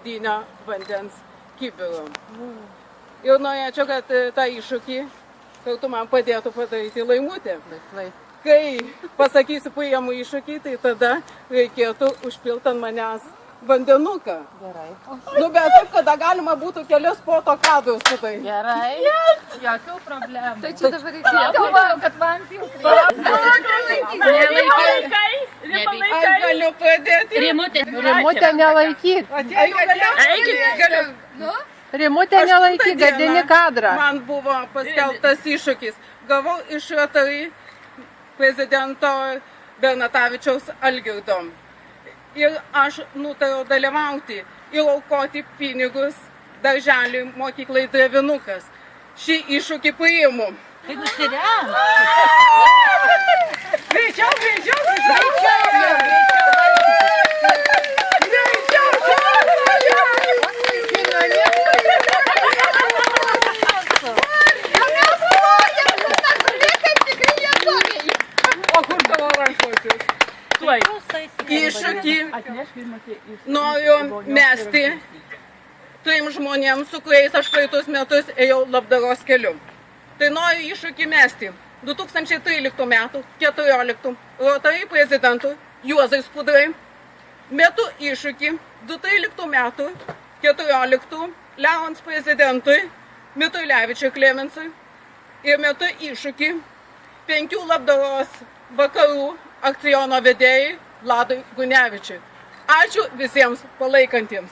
skardinę vandens kibirą. Ir norėčiau, kad tą iššūkį kartu man padėtų padaryti Laimutė. Kai pasakysiu paėmų iššūkį, tai tada reikėtų užpilti ant manęs vandenuką. Gerai. Nu, bet taip, kada galima būtų kelias foto kadrus su tai. Gerai. Jokių problemų. Tai čia dabar reikėjo. Galvojau, kad man pilkai. Aš galiu padėti. Rimutė nelaikyk. Galiu. Rimutė nelaikyk, gadini kadrą. Man buvo paskelbtas iššūkis. Gavau iš RTI prezidento Bernatavičiaus Algirdo. Ir aš nutariau dalyvauti ir aukoti pinigus darželiui mokyklai Drevinukas. Šį iššūkį priimu. Tai nusirem. Greičiau. O kur tavo rankšluostis? Iššūkį noriu mesti trim žmonėms, su kuriais aš praeitus metus ėjau labdaros keliu. Tai noriu iššūkį mesti 2013 metų 14 RTI prezidentui Juozui Skudrai, metu iššūkį 2013 metų 14 Leons prezidentui Mitulevičiui Klemensui ir metu iššūkį 5 labdaros vakarų akciono vedėjai Vladui Gunevičiui. Ačiū visiems palaikantiems.